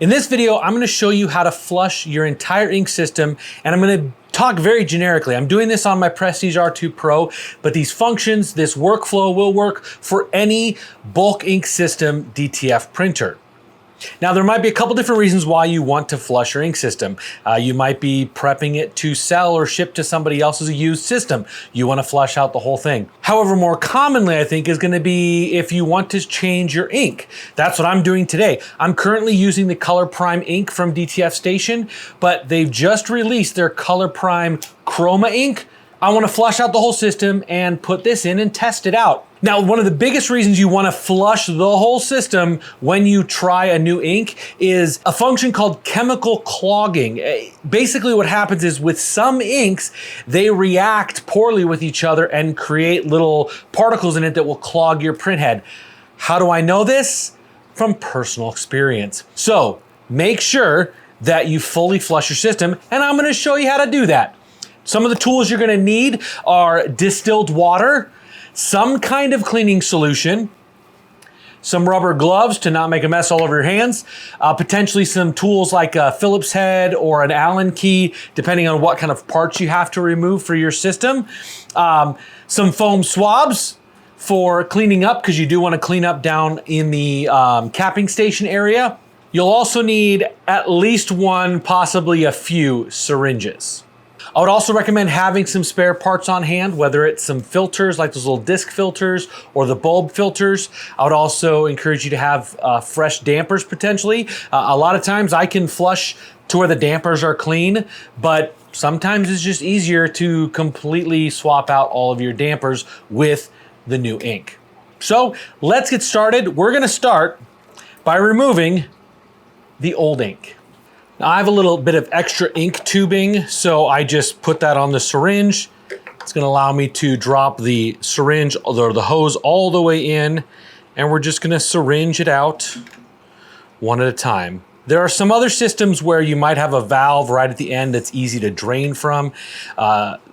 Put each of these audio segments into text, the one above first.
In this video, I'm going to show you how to flush your entire ink system, and I'm going to talk very generically. I'm doing this on my Prestige R2 Pro, but these functions, this workflow will work for any bulk ink system DTF printer. Now, there might be a couple different reasons why you want to flush your ink system. You might be prepping it to sell or ship to somebody else's used system. You want to flush out the whole thing. However, more commonly, I think, is going to be if you want to change your ink. That's what I'm doing today. I'm currently using the Color Prime ink from DTF Station, but they've just released their Color Prime Chroma ink. I want to flush out the whole system and put this in and test it out. Now, one of the biggest reasons you want to flush the whole system when you try a new ink is a function called chemical clogging. Basically what happens is with some inks, they react poorly with each other and create little particles in it that will clog your printhead. How do I know this? From personal experience. So make sure that you fully flush your system, and I'm going to show you how to do that. Some of the tools you're going to need are distilled water, some kind of cleaning solution, some rubber gloves to not make a mess all over your hands, potentially some tools like a Phillips head or an Allen key, depending on what kind of parts you have to remove for your system, some foam swabs for cleaning up, because you do want to clean up down in the capping station area. You'll also need at least one, possibly a few syringes. I would also recommend having some spare parts on hand, whether it's some filters like those little disc filters or the bulb filters. I would also encourage you to have fresh dampers potentially. A lot of times I can flush to where the dampers are clean, but sometimes it's just easier to completely swap out all of your dampers with the new ink. So let's get started. We're gonna start by removing the old ink. Now, I have a little bit of extra ink tubing, so I just put that on the syringe. It's gonna allow me to drop the syringe or the hose all the way in, and we're just gonna syringe it out one at a time. There are some other systems where you might have a valve right at the end that's easy to drain from.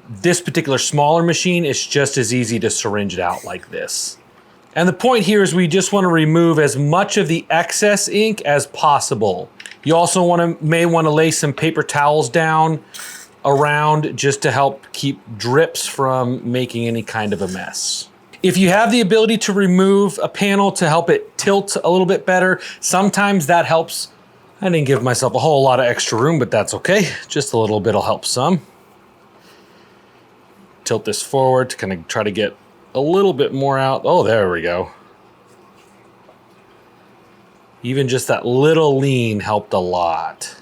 This particular smaller machine, it's just as easy to syringe it out like this. And the point here is we just wanna remove as much of the excess ink as possible. You also may want to lay some paper towels down around just to help keep drips from making any kind of a mess. If you have the ability to remove a panel to help it tilt a little bit better, sometimes that helps. I didn't give myself a whole lot of extra room, but that's okay. Just a little bit will help some. Tilt this forward to kind of try to get a little bit more out. Oh, there we go. Even just that little lean helped a lot.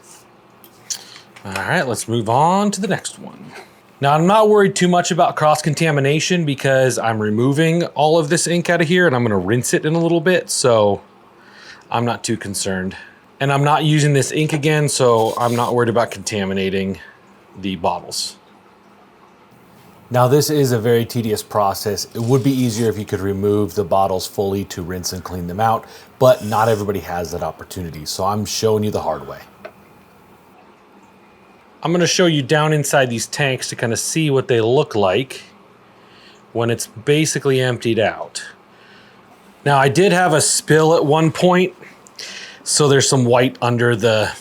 All right, let's move on to the next one. Now, I'm not worried too much about cross-contamination because I'm removing all of this ink out of here and I'm gonna rinse it in a little bit, so I'm not too concerned. And I'm not using this ink again, so I'm not worried about contaminating the bottles. Now, this is a very tedious process. It would be easier if you could remove the bottles fully to rinse and clean them out, but not everybody has that opportunity, so I'm showing you the hard way. I'm gonna show you down inside these tanks to kind of see what they look like when it's basically emptied out. Now, I did have a spill at one point, so there's some white under the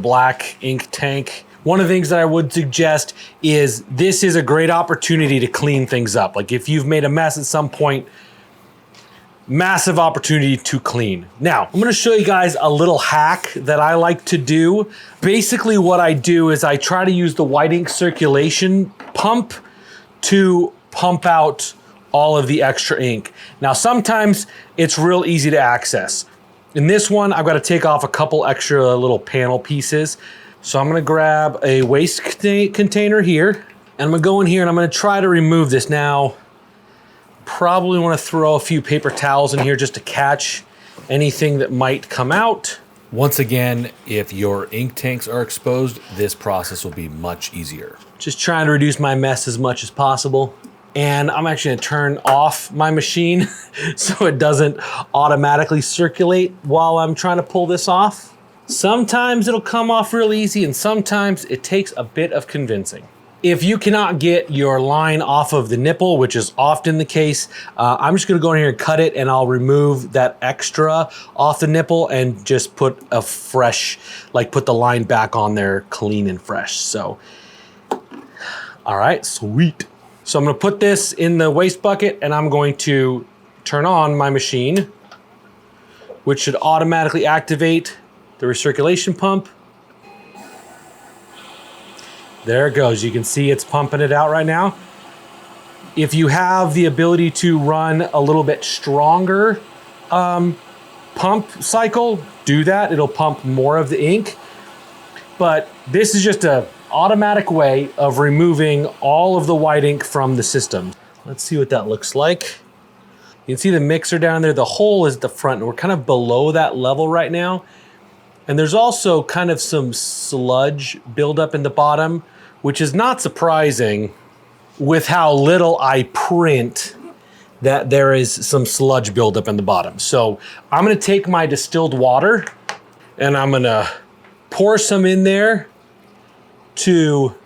black ink tank. One of the things that I would suggest is this is a great opportunity to clean things up. Like if you've made a mess at some point, massive opportunity to clean. Now, I'm gonna show you guys a little hack that I like to do. Basically what I do is I try to use the white ink circulation pump to pump out all of the extra ink. Now, sometimes it's real easy to access. In this one, I've got to take off a couple extra little panel pieces. So I'm gonna grab a waste container here, and I'm gonna go in here and I'm gonna try to remove this. Now, probably wanna throw a few paper towels in here just to catch anything that might come out. Once again, if your ink tanks are exposed, this process will be much easier. Just trying to reduce my mess as much as possible. And I'm actually gonna turn off my machine so it doesn't automatically circulate while I'm trying to pull this off. Sometimes it'll come off real easy and sometimes it takes a bit of convincing. If you cannot get your line off of the nipple, which is often the case, I'm just gonna go in here and cut it, and I'll remove that extra off the nipple and just put a fresh, like put the line back on there clean and fresh. So, all right, sweet. So I'm gonna put this in the waste bucket, and I'm going to turn on my machine, which should automatically activate the recirculation pump. There it goes. You can see it's pumping it out right now. If you have the ability to run a little bit stronger pump cycle, do that. It'll pump more of the ink. But this is just an automatic way of removing all of the white ink from the system. Let's see what that looks like. You can see the mixer down there. The hole is at the front, and we're kind of below that level right now. And there's also kind of some sludge buildup in the bottom, which is not surprising with how little I print that there is some sludge buildup in the bottom. So I'm gonna take my distilled water and I'm gonna pour some in there to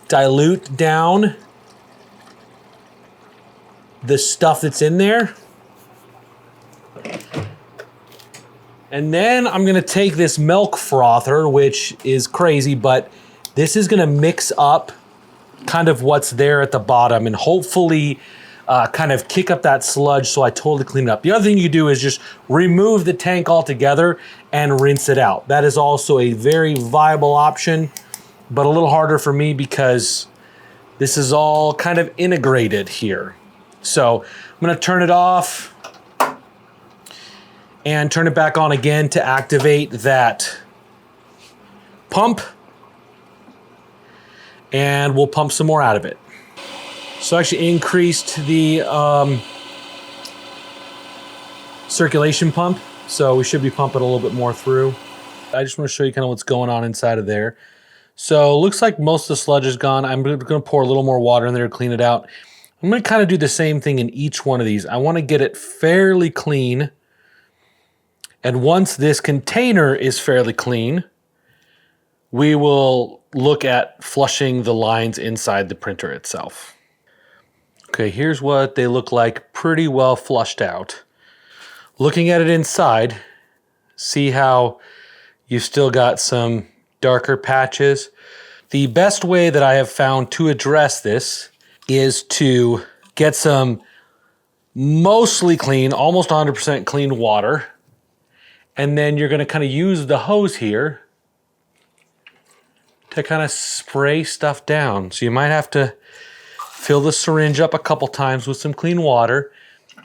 dilute down the stuff that's in there. And then I'm gonna take this milk frother, which is crazy, but this is gonna mix up kind of what's there at the bottom and hopefully kind of kick up that sludge so I totally clean it up. The other thing you do is just remove the tank altogether and rinse it out. That is also a very viable option, but a little harder for me because this is all kind of integrated here. So I'm gonna turn it off and turn it back on again to activate that pump, and we'll pump some more out of it. So I actually increased the circulation pump, so we should be pumping a little bit more through. I just want to show you kind of what's going on inside of there. So it looks like most of the sludge is gone. I'm going to pour a little more water in there to clean it out. I'm going to kind of do the same thing in each one of these. I want to get it fairly clean. And once this container is fairly clean, we will look at flushing the lines inside the printer itself. Okay, here's what they look like, pretty well flushed out. Looking at it inside, see how you've still got some darker patches. The best way that I have found to address this is to get some mostly clean, almost 100% clean water. And then you're gonna kind of use the hose here to kind of spray stuff down. So you might have to fill the syringe up a couple times with some clean water,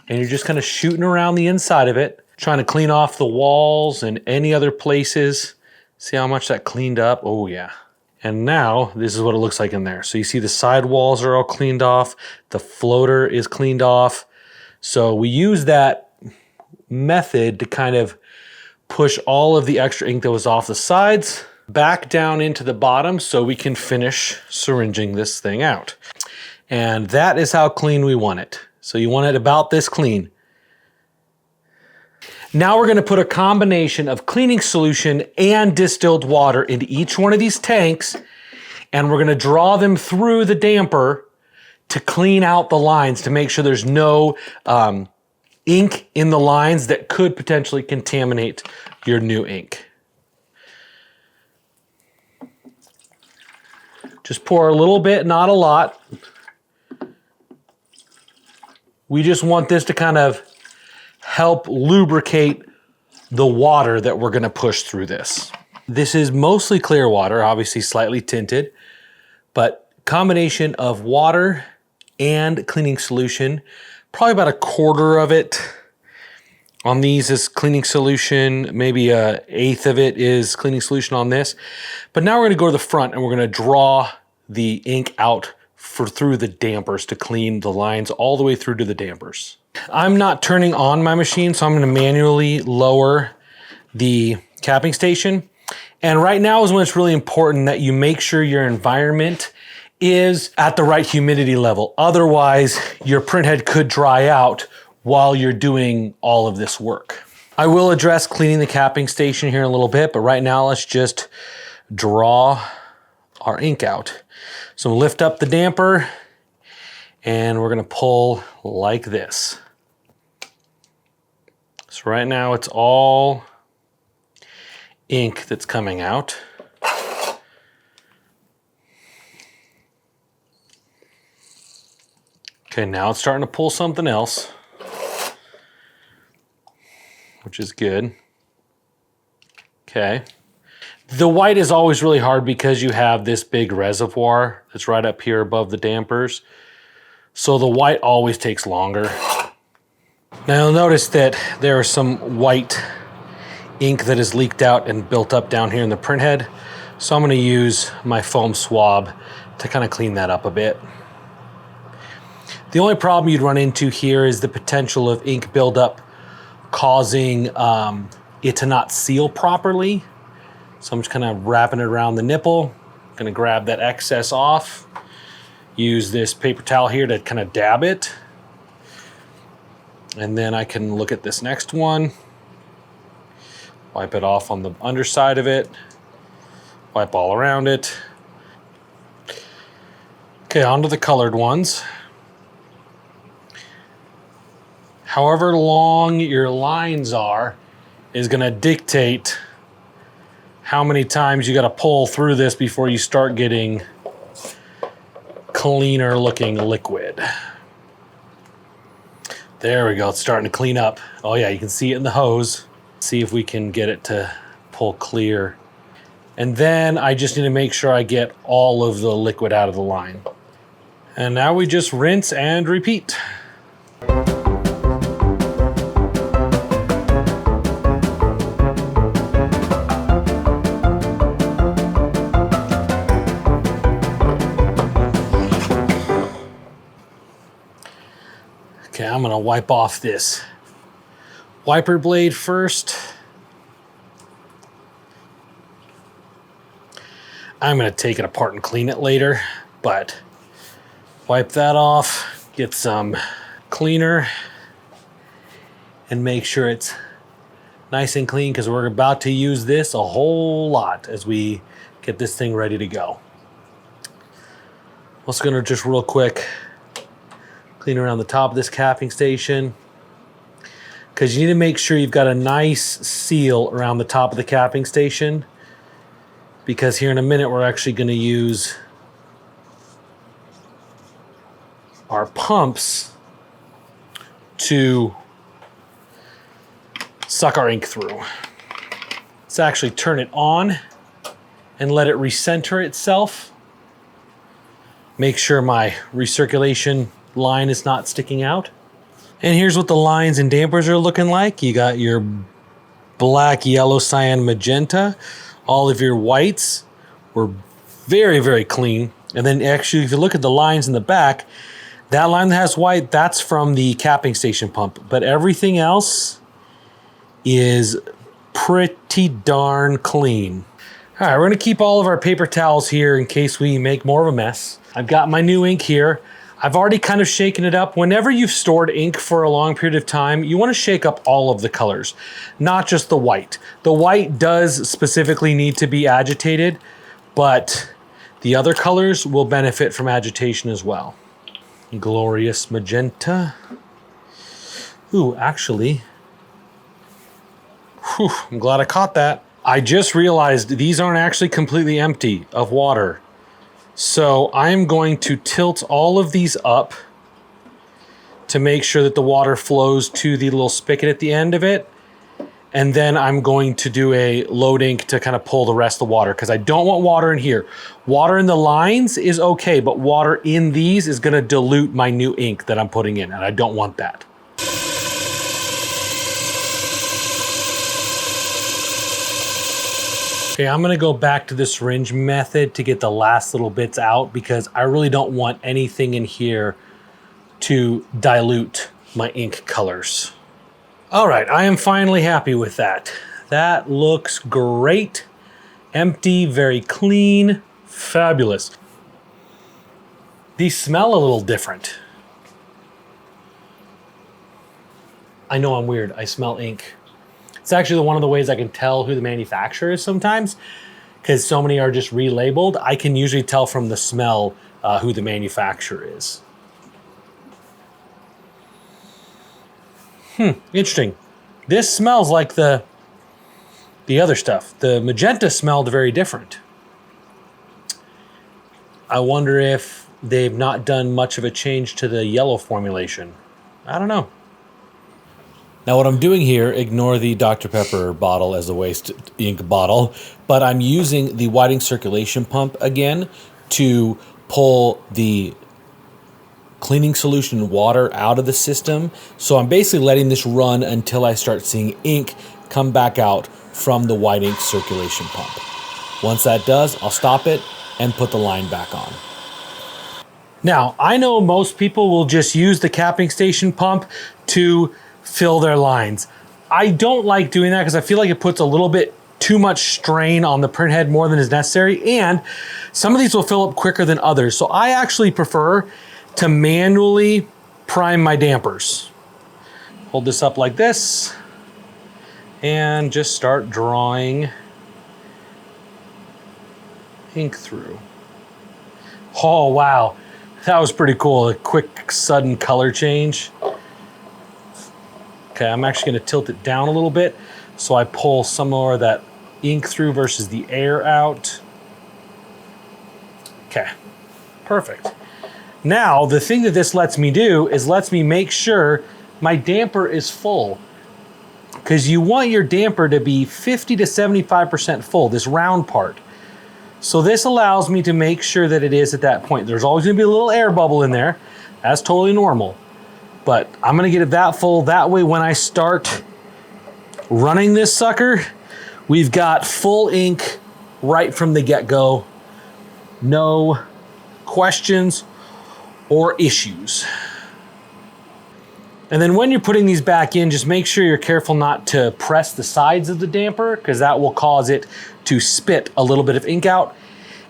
and you're just kind of shooting around the inside of it, trying to clean off the walls and any other places. See how much that cleaned up? Oh yeah. And now this is what it looks like in there. So you see the side walls are all cleaned off. The floater is cleaned off. So we use that method to kind of push all of the extra ink that was off the sides back down into the bottom so we can finish syringing this thing out. And that is how clean we want it. So you want it about this clean. Now we're gonna put a combination of cleaning solution and distilled water into each one of these tanks, and we're gonna draw them through the damper to clean out the lines to make sure there's no ink in the lines that could potentially contaminate your new ink. Just pour a little bit, not a lot. We just want this to kind of help lubricate the water that we're gonna push through this. This is mostly clear water, obviously slightly tinted, but combination of water and cleaning solution, probably about 1/4 of it on these is cleaning solution, maybe 1/8 of it is cleaning solution on this. But now we're gonna go to the front and we're gonna draw the ink out through the dampers to clean the lines all the way through to the dampers. I'm not turning on my machine, so I'm gonna manually lower the capping station. And right now is when it's really important that you make sure your environment is at the right humidity level. Otherwise, your printhead could dry out while you're doing all of this work. I will address cleaning the capping station here in a little bit, but right now let's just draw our ink out. So lift up the damper and we're gonna pull like this. So right now it's all ink that's coming out. Okay, now it's starting to pull something else, which is good. Okay. The white is always really hard because you have this big reservoir that's right up here above the dampers. So the white always takes longer. Now you'll notice that there is some white ink that is leaked out and built up down here in the printhead. So I'm gonna use my foam swab to kind of clean that up a bit. The only problem you'd run into here is the potential of ink buildup causing it to not seal properly. So I'm just kind of wrapping it around the nipple. Gonna grab that excess off. Use this paper towel here to kind of dab it. And then I can look at this next one. Wipe it off on the underside of it. Wipe all around it. Okay, onto the colored ones. However long your lines are is gonna dictate how many times you gotta pull through this before you start getting cleaner looking liquid. There we go, it's starting to clean up. Oh yeah, you can see it in the hose. See if we can get it to pull clear. And then I just need to make sure I get all of the liquid out of the line. And now we just rinse and repeat. Okay, I'm gonna wipe off this wiper blade first. I'm gonna take it apart and clean it later, but wipe that off, get some cleaner, and make sure it's nice and clean because we're about to use this a whole lot as we get this thing ready to go. Also gonna just real quick clean around the top of this capping station because you need to make sure you've got a nice seal around the top of the capping station because here in a minute we're actually going to use our pumps to suck our ink through. Let's actually turn it on and let it recenter itself. Make sure my recirculation line is not sticking out. And here's what the lines and dampers are looking like. You got your black, yellow, cyan, magenta. All of your whites were very, very clean. And then actually, if you look at the lines in the back, that line that has white, that's from the capping station pump. But everything else is pretty darn clean. All right, we're gonna keep all of our paper towels here in case we make more of a mess. I've got my new ink here. I've already kind of shaken it up. Whenever you've stored ink for a long period of time, you want to shake up all of the colors, not just the white. The white does specifically need to be agitated, but the other colors will benefit from agitation as well. Glorious magenta. Ooh, actually, I'm glad I caught that. I just realized these aren't actually completely empty of water. So I'm going to tilt all of these up to make sure that the water flows to the little spigot at the end of it. And then I'm going to do a load ink to kind of pull the rest of the water because I don't want water in here. Water in the lines is okay, but water in these is gonna dilute my new ink that I'm putting in, and I don't want that. Okay, I'm gonna go back to the syringe method to get the last little bits out because I really don't want anything in here to dilute my ink colors. All right, I am finally happy with that. That looks great. Empty, very clean, fabulous. These smell a little different. I know I'm weird, I smell ink. It's actually one of the ways I can tell who the manufacturer is sometimes because so many are just relabeled, I can usually tell from the smell who the manufacturer is. Interesting. This smells like the other stuff. The magenta smelled very different. I wonder if they've not done much of a change to the yellow formulation. I don't know. Now what I'm doing here, ignore the Dr. Pepper bottle as a waste ink bottle, but I'm using the whiting circulation pump again to pull the cleaning solution and water out of the system. So I'm basically letting this run until I start seeing ink come back out from the white ink circulation pump. Once that does, I'll stop it and put the line back on. Now, I know most people will just use the capping station pump to fill their lines. I don't like doing that because I feel like it puts a little bit too much strain on the printhead more than is necessary, and some of these will fill up quicker than others. So I actually prefer to manually prime my dampers. Hold this up like this and just start drawing ink through. Oh, wow. That was pretty cool. A quick, sudden color change. Okay, I'm actually gonna tilt it down a little bit so I pull some more of that ink through versus the air out. Okay, perfect. Now, the thing that this lets me do is lets me make sure my damper is full, because you want your damper to be 50 to 75% full, this round part. So this allows me to make sure that it is at that point. There's always gonna be a little air bubble in there. That's totally normal. But I'm gonna get it that full. That way when I start running this sucker, we've got full ink right from the get-go. No questions or issues. And then when you're putting these back in, just make sure you're careful not to press the sides of the damper, because that will cause it to spit a little bit of ink out.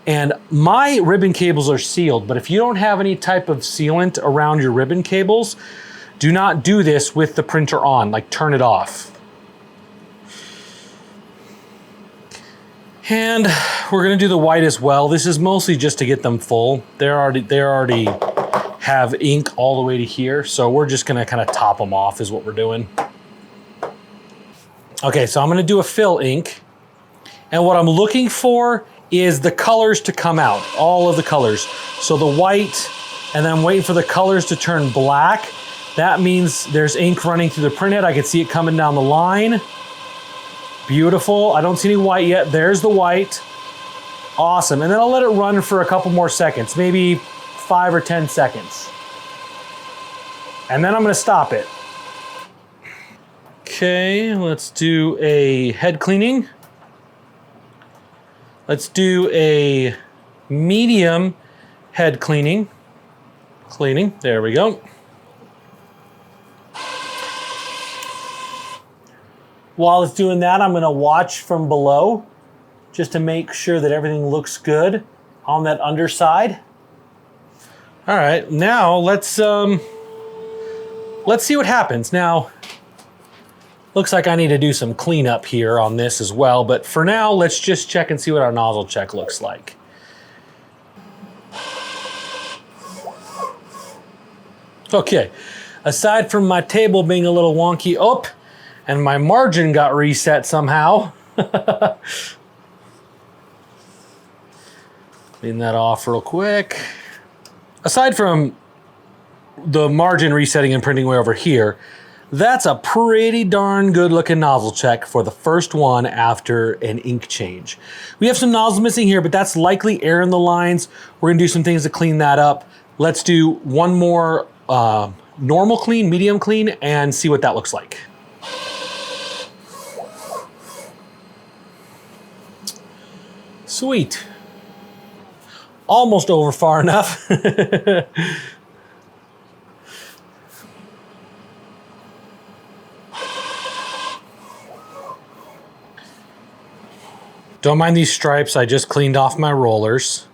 And my ribbon cables are sealed, but if you don't have any type of sealant around your ribbon cables, do not do this with the printer on, like turn it off. And we're gonna do the white as well. This is mostly just to get them full. They already have ink all the way to here, so we're just gonna kind of top them off is what we're doing. Okay, so I'm gonna do a fill ink, and what I'm looking for is the colors to come out, all of the colors. So the white, and then I'm waiting for the colors to turn black. That means there's ink running through the printhead. I can see it coming down the line. Beautiful. I don't see any white yet. There's the white. Awesome. And then I'll let it run for a couple more seconds, maybe 5 or 10 seconds. And then I'm going to stop it. Okay, let's do a head cleaning. Let's do a medium head cleaning. There we go. While it's doing that, I'm gonna watch from below just to make sure that everything looks good on that underside. All right, now let's see what happens. Now, looks like I need to do some cleanup here on this as well, but for now, let's just check and see what our nozzle check looks like. Okay, aside from my table being a little wonky, and my margin got reset somehow. Clean that off real quick. Aside from the margin resetting and printing way over here, that's a pretty darn good looking nozzle check for the first one after an ink change. We have some nozzles missing here, but that's likely air in the lines. We're gonna do some things to clean that up. Let's do one more normal clean, medium clean, and see what that looks like. Sweet. Almost over far enough. Don't mind these stripes, I just cleaned off my rollers.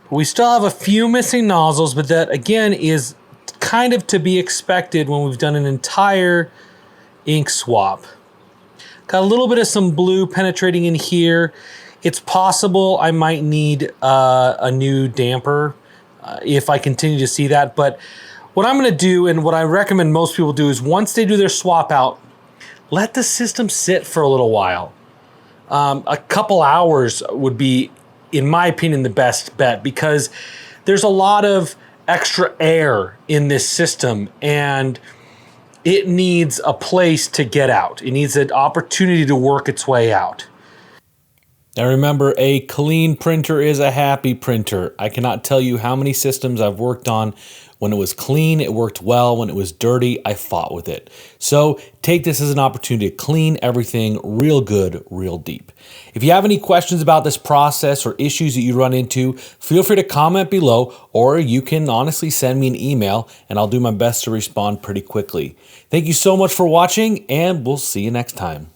We still have a few missing nozzles, but that again is kind of to be expected when we've done an entire ink swap. Got a little bit of some blue penetrating in here. It's possible I might need a new damper if I continue to see that. But what I'm going to do, and what I recommend most people do, is once they do their swap out, let the system sit for a little while. A couple hours would be, in my opinion, the best bet, because there's a lot of extra air in this system and it needs a place to get out. It needs an opportunity to work its way out. Now remember, a clean printer is a happy printer. I cannot tell you how many systems I've worked on. When it was clean, it worked well. When it was dirty, I fought with it. So take this as an opportunity to clean everything real good, real deep. If you have any questions about this process or issues that you run into, feel free to comment below, or you can honestly send me an email and I'll do my best to respond pretty quickly. Thank you so much for watching, and we'll see you next time.